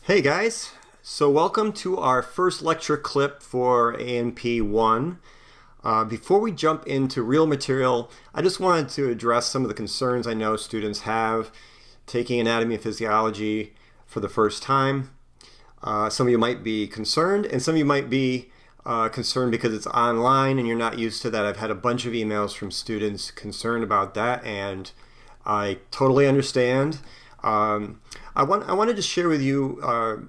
Hey guys, so welcome to our first lecture clip for ANP1. Before we jump into real material, I just wanted to address some of the concerns I know students have taking anatomy and physiology for the first time. Some of you might be concerned, and some of you might be concerned because it's online and you're not used to that. I've had a bunch of emails from students concerned about that, and I totally understand. I wanted to share with you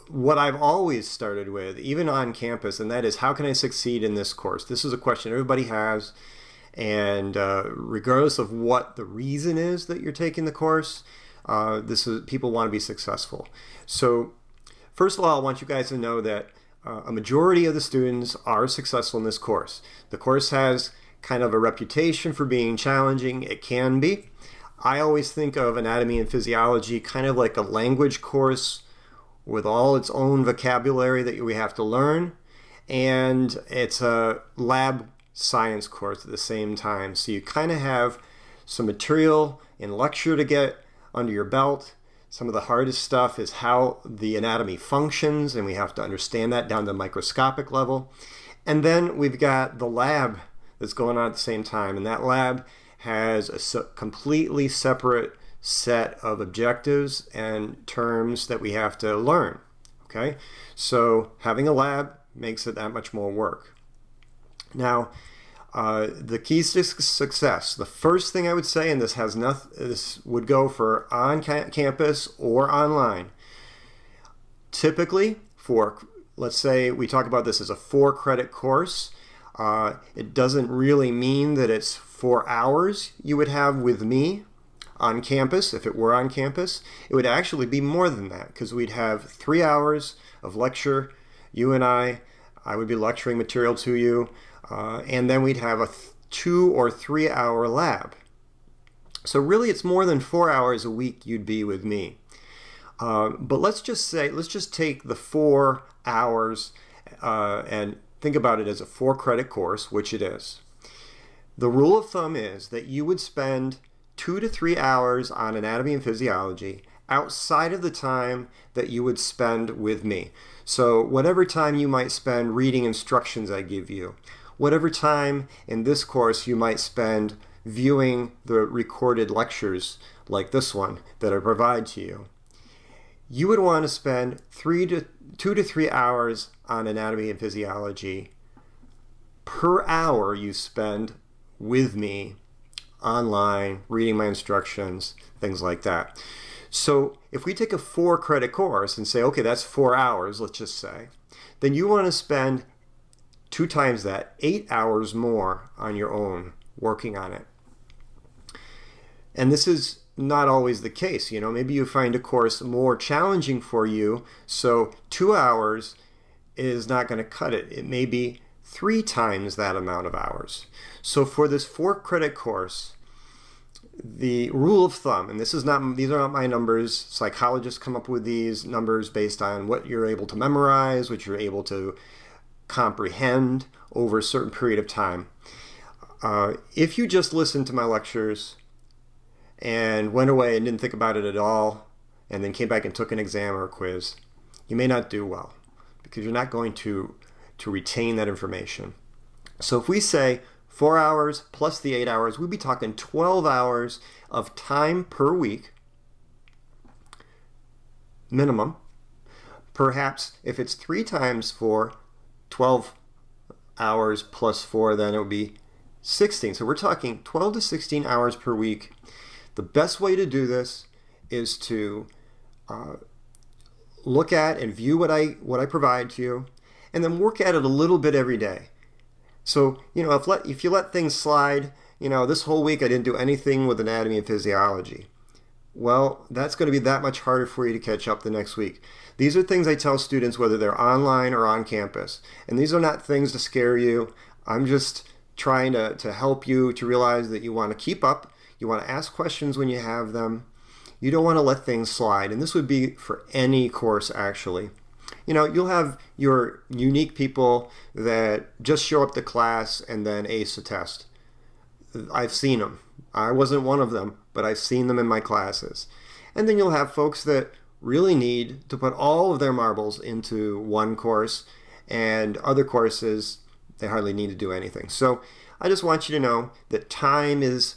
what I've always started with, even on campus, and that is, how can I succeed in this course? This is a question everybody has, and regardless of what the reason is that you're taking the course, people want to be successful. So first of all, I want you guys to know that a majority of the students are successful in this course. The course has kind of a reputation for being challenging. It can be. I always think of anatomy and physiology kind of like a language course with all its own vocabulary that we have to learn, and it's a lab science course at the same time. So you kind of have some material in lecture to get under your belt. Some of the hardest stuff is how the anatomy functions, and we have to understand that down to the microscopic level. And then we've got the lab that's going on at the same time, and that lab has a completely separate set of objectives and terms that we have to learn. Okay, so having a lab makes it that much more work. Now, the keys to success. The first thing I would say, and this would go for on campus or online. Typically, let's say we talk about this as a 4-credit course. It doesn't really mean that it's 4 hours you would have with me on campus. If it were on campus, it would actually be more than that, because we'd have 3 hours of lecture. You and I would be lecturing material to you, and then we'd have a 2 or 3 hour lab. So really it's more than 4 hours a week you'd be with me. But let's just take the 4 hours and think about it as a 4-credit course, which it is. The rule of thumb is that you would spend 2 to 3 hours on anatomy and physiology outside of the time that you would spend with me. So whatever time you might spend reading instructions I give you, whatever time in this course you might spend viewing the recorded lectures like this one that I provide to you, you would want to spend 2 to 3 hours on anatomy and physiology per hour you spend with me online, reading my instructions, things like that. So if we take a 4-credit course and say, okay, that's 4 hours, let's just say, then you want to spend 2 times that, 8 hours more on your own working on it. And this is not always the case. You know, maybe you find a course more challenging for you, so 2 hours is not going to cut it. It may be 3 times that amount of hours. So for this 4-credit course, the rule of thumb, and these are not my numbers, psychologists come up with these numbers based on what you're able to memorize, what you're able to comprehend over a certain period of time. If you just listened to my lectures and went away and didn't think about it at all, and then came back and took an exam or a quiz, you may not do well, because you're not going to retain that information. So if we say 4 hours plus the 8 hours, we'd be talking 12 hours of time per week, minimum. Perhaps if it's 3 times 4, 12 hours plus 4, then it would be 16. So we're talking 12 to 16 hours per week. The best way to do this is to look at and view what I provide to you, and then work at it a little bit every day. So, you know, if you let things slide, you know, this whole week I didn't do anything with anatomy and physiology, well, that's going to be that much harder for you to catch up the next week. These are things I tell students whether they're online or on campus. And these are not things to scare you. I'm just trying to help you to realize that you want to keep up. You want to ask questions when you have them. You don't want to let things slide. And this would be for any course, actually. You know, you'll have your unique people that just show up to class and then ace a test. I've seen them. I wasn't one of them, but I've seen them in my classes. And then you'll have folks that really need to put all of their marbles into one course, and other courses, they hardly need to do anything. So I just want you to know that time is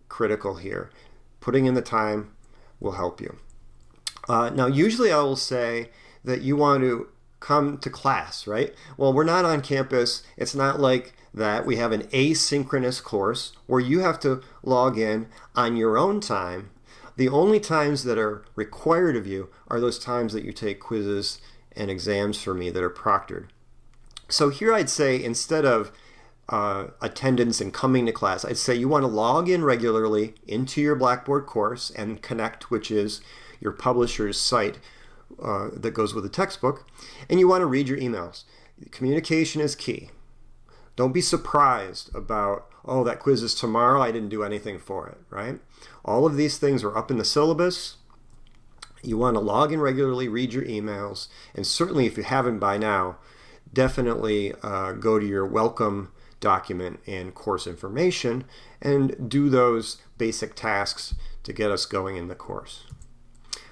critical here. Putting in the time will help you. Now, usually I will say that you want to come to class, right? Well, we're not on campus. It's not like that. We have an asynchronous course where you have to log in on your own time. The only times that are required of you are those times that you take quizzes and exams for me that are proctored. So here I'd say, instead of attendance and coming to class, I'd say you want to log in regularly into your Blackboard course and Connect, which is your publisher's site that goes with the textbook, and you want to read your emails. Communication is key. Don't be surprised about, oh, that quiz is tomorrow, I didn't do anything for it, right? All of these things are up in the syllabus. You want to log in regularly, read your emails, and certainly if you haven't by now, definitely go to your welcome document and course information and do those basic tasks to get us going in the course.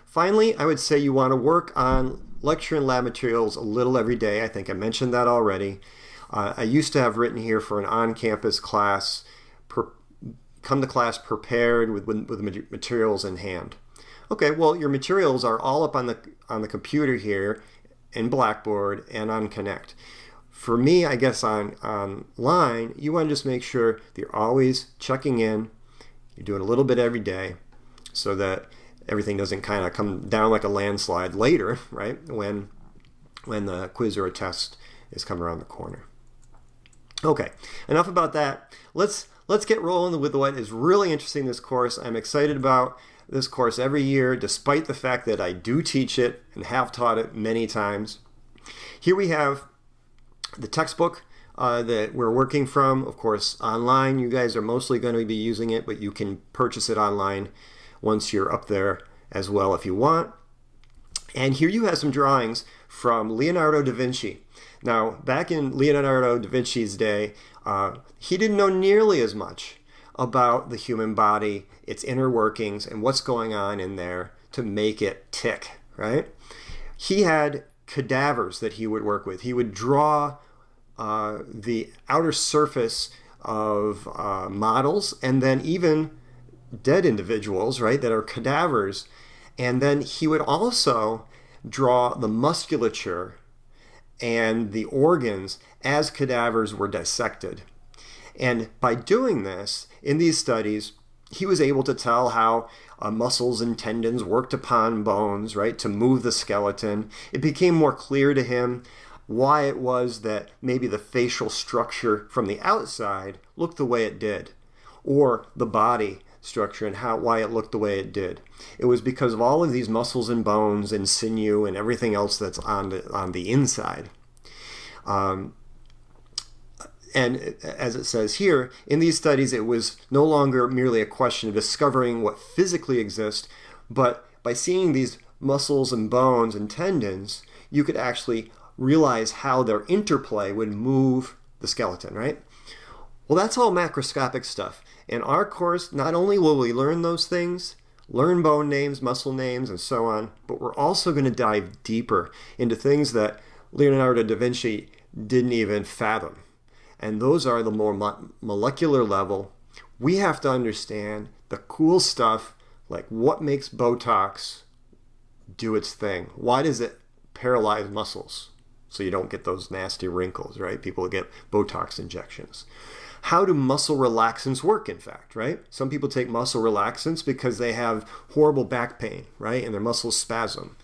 Finally, I would say you want to work on lecture and lab materials a little every day. I think I mentioned that already. I used to have written here for an on-campus class, come to class prepared with materials in hand. Okay, well, your materials are all up on the computer here in Blackboard and on Connect. For me, I guess online, you want to just make sure that you're always checking in. You're doing a little bit every day so that everything doesn't kind of come down like a landslide later, right? When the quiz or a test is coming around the corner. Okay, enough about that. Let's get rolling with what is really interesting in this course. I'm excited about this course every year, despite the fact that I do teach it and have taught it many times. Here we have the textbook that we're working from, of course, online. You guys are mostly going to be using it, but you can purchase it online once you're up there as well if you want. And here you have some drawings from Leonardo da Vinci. Now, back in Leonardo da Vinci's day, he didn't know nearly as much about the human body, its inner workings, and what's going on in there to make it tick, right? He had cadavers that he would work with. He would draw the outer surface of models, and then even dead individuals, right, that are cadavers. And then he would also draw the musculature and the organs as cadavers were dissected. And by doing this, in these studies, he was able to tell how muscles and tendons worked upon bones, right, to move the skeleton. It became more clear to him why it was that maybe the facial structure from the outside looked the way it did, or the body structure and why it looked the way it did. It was because of all of these muscles and bones and sinew and everything else that's on the inside. And as it says here, in these studies, it was no longer merely a question of discovering what physically exists, but by seeing these muscles and bones and tendons, you could actually realize how their interplay would move the skeleton, right? Well, that's all macroscopic stuff. In our course, not only will we learn those things, learn bone names, muscle names, and so on, but we're also going to dive deeper into things that Leonardo da Vinci didn't even fathom. And those are the more molecular level. We have to understand the cool stuff, like what makes Botox do its thing? Why does it paralyze muscles so you don't get those nasty wrinkles, right? People get Botox injections. How do muscle relaxants work, in fact, right? Some people take muscle relaxants because they have horrible back pain, right? And their muscles spasm.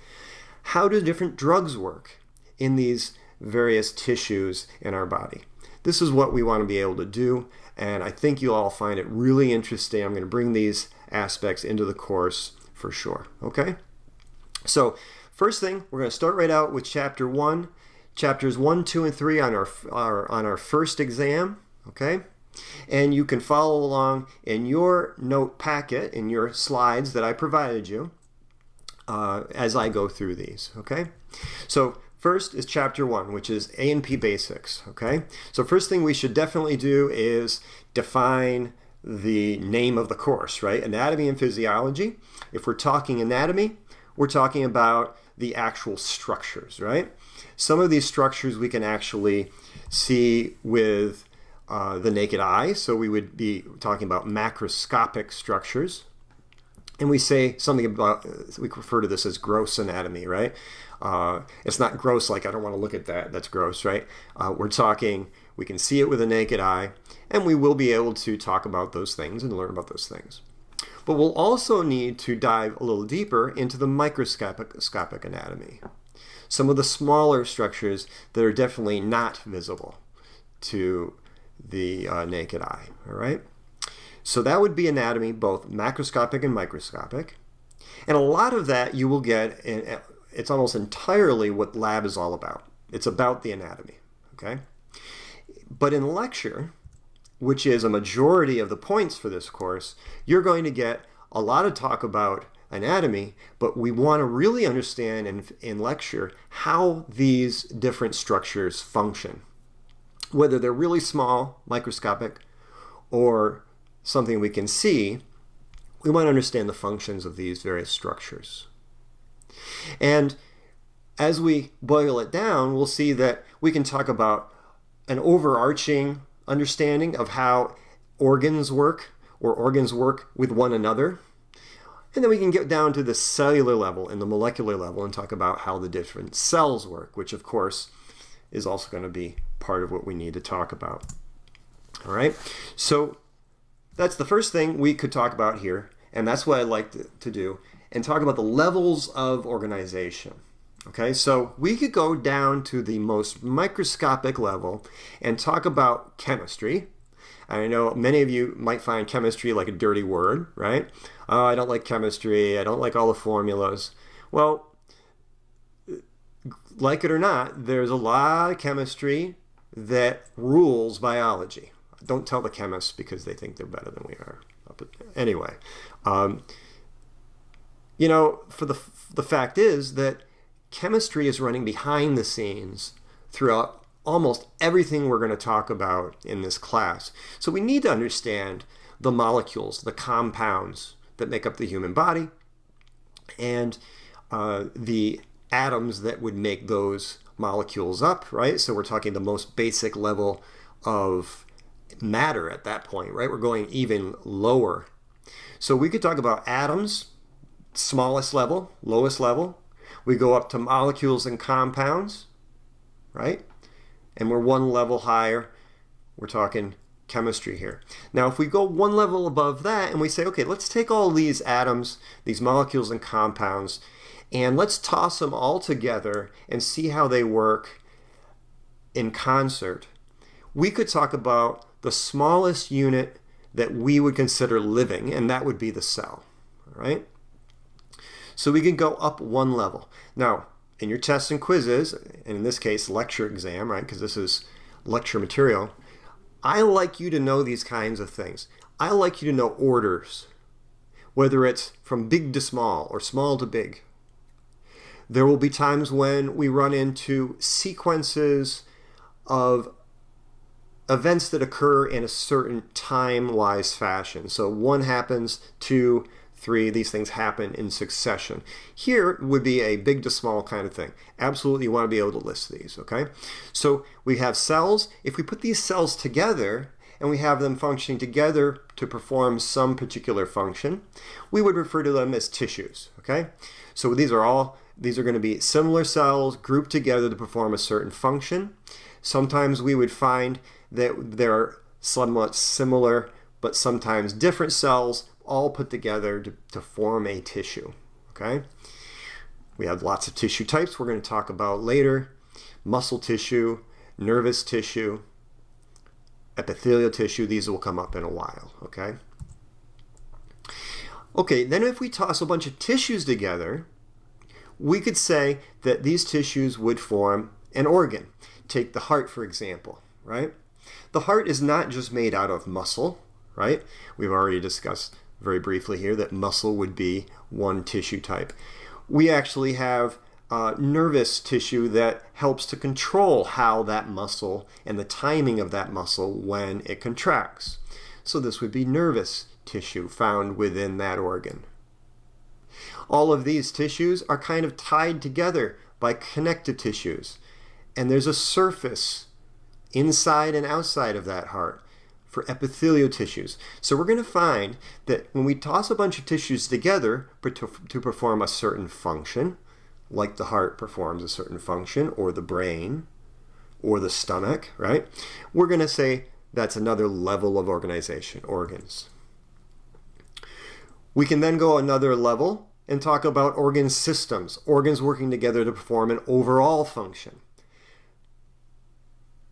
How do different drugs work in these various tissues in our body? This is what we want to be able to do, and I think you'll all find it really interesting. I'm going to bring these aspects into the course for sure, okay? So first thing, we're going to start right out with Chapter 1. Chapters 1, 2, and 3 on our first exam. Okay, and you can follow along in your note packet, in your slides that I provided you as I go through these. Okay, so first is Chapter 1, which is A&P Basics. Okay, so first thing we should definitely do is define the name of the course, right? Anatomy and physiology. If we're talking anatomy, we're talking about the actual structures, right? Some of these structures we can actually see with the naked eye, so we would be talking about macroscopic structures. And we say something about, we refer to this as gross anatomy, right? It's not gross like I don't want to look at that, that's gross, right? We're talking, we can see it with a naked eye, and we will be able to talk about those things and learn about those things. But we'll also need to dive a little deeper into the microscopic anatomy. Some of the smaller structures that are definitely not visible to the naked eye, all right? So that would be anatomy, both macroscopic and microscopic. And a lot of that you will get, it's almost entirely what lab is all about. It's about the anatomy, okay? But in lecture, which is a majority of the points for this course, you're going to get a lot of talk about anatomy, but we want to really understand in lecture how these different structures function. Whether they're really small, microscopic, or something we can see, we want to understand the functions of these various structures. And as we boil it down, we'll see that we can talk about an overarching understanding of how organs work, or organs work with one another. And then we can get down to the cellular level and the molecular level and talk about how the different cells work, which of course is also going to be part of what we need to talk about. All right, so that's the first thing we could talk about here, and that's what I'd like to do, and talk about the levels of organization. Okay, so we could go down to the most microscopic level and talk about chemistry. I know many of you might find chemistry like a dirty word, right? Oh, I don't like chemistry, I don't like all the formulas. Well, like it or not, there's a lot of chemistry that rules biology. Don't tell the chemists because they think they're better than we are. Anyway, you know, for the fact is that chemistry is running behind the scenes throughout almost everything we're going to talk about in this class. So we need to understand the molecules, the compounds that make up the human body, and the atoms that would make those molecules up, right? So we're talking the most basic level of matter at that point, right? We're going even lower. So we could talk about atoms, smallest level, lowest level. We go up to molecules and compounds, right? And we're one level higher. We're talking chemistry here. Now, if we go one level above that and we say, okay, let's take all these atoms, these molecules and compounds, and let's toss them all together and see how they work in concert. We could talk about the smallest unit that we would consider living, and that would be the cell, all right? So we can go up one level. Now, in your tests and quizzes, and in this case, lecture exam, right, because this is lecture material, I like you to know these kinds of things. I like you to know orders, whether it's from big to small or small to big. There will be times when we run into sequences of events that occur in a certain time-wise fashion. So 1 happens, 2, 3, these things happen in succession. Here would be a big to small kind of thing. Absolutely, you want to be able to list these, okay? So we have cells. If we put these cells together and we have them functioning together to perform some particular function, we would refer to them as tissues, okay? So these are going to be similar cells grouped together to perform a certain function. Sometimes we would find that they're somewhat similar, but sometimes different cells all put together to form a tissue, okay? We have lots of tissue types we're going to talk about later. Muscle tissue, nervous tissue, epithelial tissue, these will come up in a while, okay? Okay, then if we toss a bunch of tissues together, we could say that these tissues would form an organ. Take the heart, for example, right? The heart is not just made out of muscle, right? We've already discussed very briefly here that muscle would be one tissue type. We actually have nervous tissue that helps to control how that muscle and the timing of that muscle when it contracts. So this would be nervous tissue found within that organ. All of these tissues are kind of tied together by connective tissues. And there's a surface inside and outside of that heart for epithelial tissues. So we're going to find that when we toss a bunch of tissues together to perform a certain function, like the heart performs a certain function, or the brain, or the stomach, right? We're going to say that's another level of organization, organs. We can then go another level and talk about organ systems, organs working together to perform an overall function.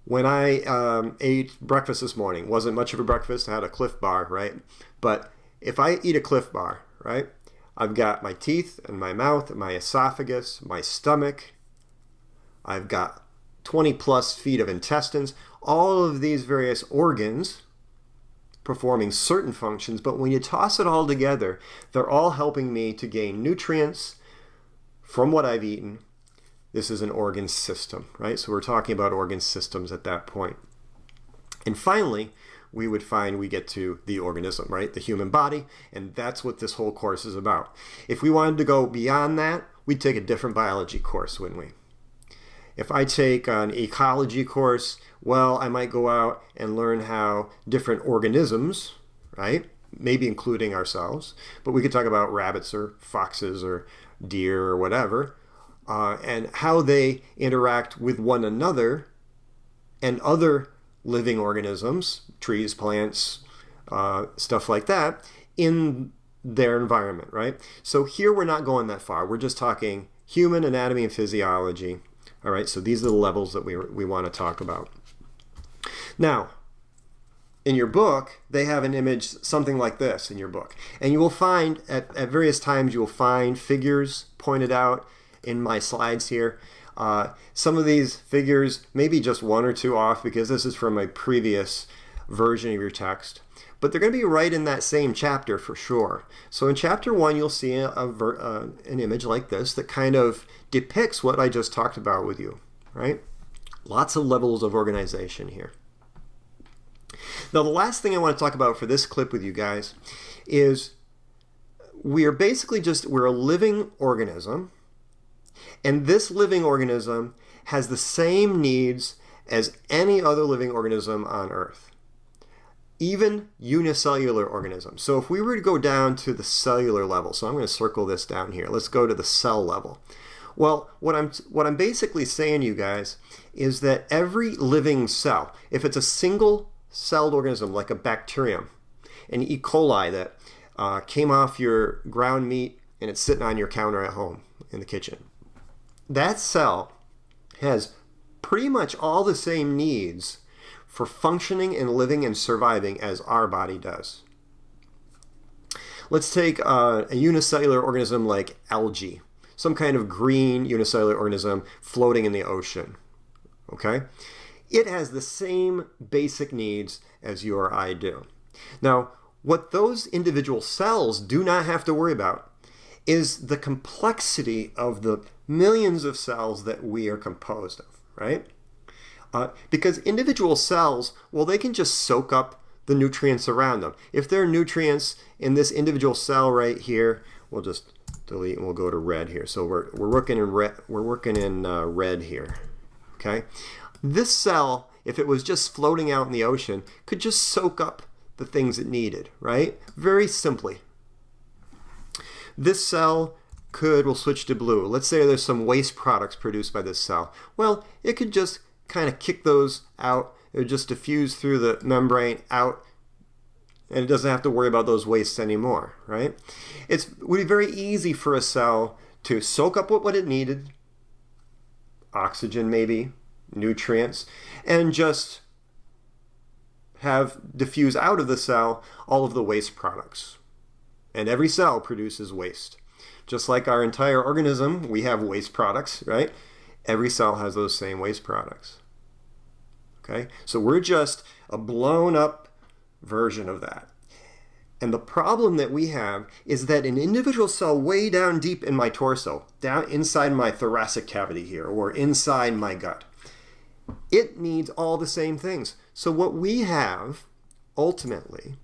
When I ate breakfast this morning, wasn't much of a breakfast, I had a Cliff Bar, right? But if I eat a Cliff Bar, right, I've got my teeth and my mouth, my esophagus, my stomach, I've got 20 plus feet of intestines, all of these various organs performing certain functions, but when you toss it all together, they're all helping me to gain nutrients from what I've eaten. This is an organ system, right? So we're talking about organ systems at that point. And finally, we would find we get to the organism, right? The human body, and that's what this whole course is about. If we wanted to go beyond that, we'd take a different biology course, wouldn't we? If I take an ecology course, well, I might go out and learn how different organisms, right? Maybe including ourselves, but we could talk about rabbits or foxes or deer or whatever, and how they interact with one another and other living organisms, trees, plants, stuff like that, in their environment, right? So here we're not going that far. We're just talking human anatomy and physiology. All right, so these are the levels that we want to talk about. Now, in your book, they have an image, something like this in your book. And you will find, at various times, you will find figures pointed out in my slides here. Some of these figures, maybe just one or two off, because this is from a previous version of your text. But they're going to be right in that same chapter for sure. So in chapter 1, you'll see an image like this that kind of depicts what I just talked about with you, right? Lots of levels of organization here. Now, the last thing I want to talk about for this clip with you guys is we're a living organism, and this living organism has the same needs as any other living organism on Earth. Even unicellular organisms. So if we were to go down to the cellular level, so I'm going to circle this down here. Let's go to the cell level. Well, what I'm basically saying, you guys, is that every living cell, if it's a single-celled organism like a bacterium, an E. coli that came off your ground meat and it's sitting on your counter at home in the kitchen, that cell has pretty much all the same needs for functioning and living and surviving as our body does. Let's take a unicellular organism like algae, some kind of green unicellular organism floating in the ocean. Okay? It has the same basic needs as you or I do. Now, what those individual cells do not have to worry about is the complexity of the millions of cells that we are composed of, right? Because individual cells, well, they can just soak up the nutrients around them. If there are nutrients in this individual cell right here, we'll just delete and we'll go to red here. So we're working in red. We're working in red here. Okay, this cell, if it was just floating out in the ocean, could just soak up the things it needed, right? Very simply. This cell we'll switch to blue. Let's say there's some waste products produced by this cell. Well, it could just kind of kick those out. It would just diffuse through the membrane out, and it doesn't have to worry about those wastes anymore, right? It would be very easy for a cell to soak up what it needed, oxygen maybe, nutrients, and just have diffuse out of the cell all of the waste products. And every cell produces waste. Just like our entire organism, we have waste products, right? Every cell has those same waste products. Okay, so we're just a blown up version of that. And the problem that we have is that an individual cell way down deep in my torso, down inside my thoracic cavity here, or inside my gut, it needs all the same things. So what we have ultimately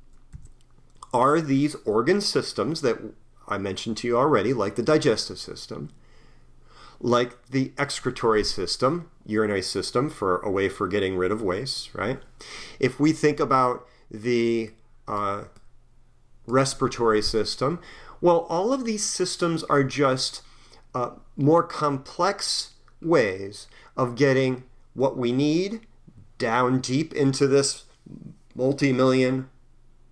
are these organ systems that I mentioned to you already, like the digestive system, like the excretory system, urinary system, for a way for getting rid of waste, right? If we think about the respiratory system, well, all of these systems are just more complex ways of getting what we need down deep into this multi-million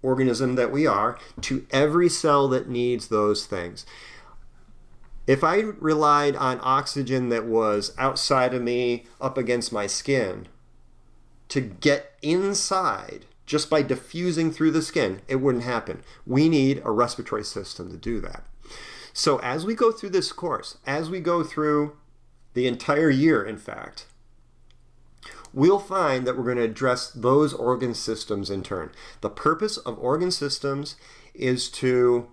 organism that we are, to every cell that needs those things. If I relied on oxygen that was outside of me, up against my skin, to get inside just by diffusing through the skin, it wouldn't happen. We need a respiratory system to do that. So as we go through this course, as we go through the entire year, in fact, we'll find that we're going to address those organ systems in turn. The purpose of organ systems is to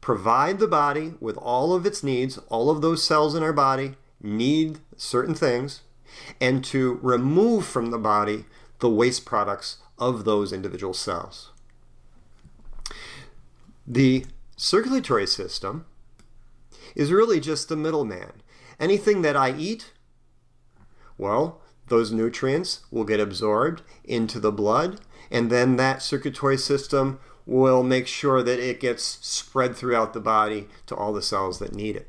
provide the body with all of its needs. All of those cells in our body need certain things, and to remove from the body the waste products of those individual cells. The circulatory system is really just the middleman. Anything that I eat, well, those nutrients will get absorbed into the blood, and then that circulatory system will make sure that it gets spread throughout the body to all the cells that need it.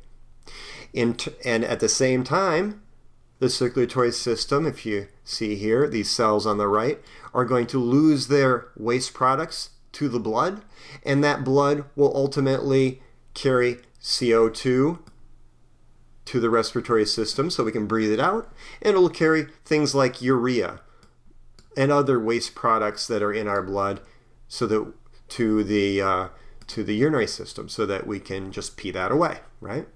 And at the same time, the circulatory system, if you see here, these cells on the right, are going to lose their waste products to the blood, and that blood will ultimately carry CO2 to the respiratory system so we can breathe it out, and it will carry things like urea and other waste products that are in our blood so that to the urinary system, so that we can just pee that away, right?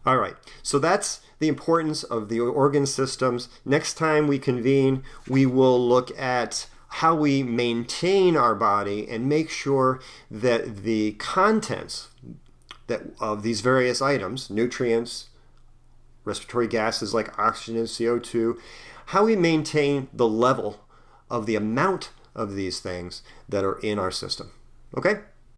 All right, so that's the importance of the organ systems. Next time we convene, we will look at how we maintain our body and make sure that the contents of these various items, nutrients, respiratory gases like oxygen and CO2, how we maintain the level of the amount of these things that are in our system. Okay?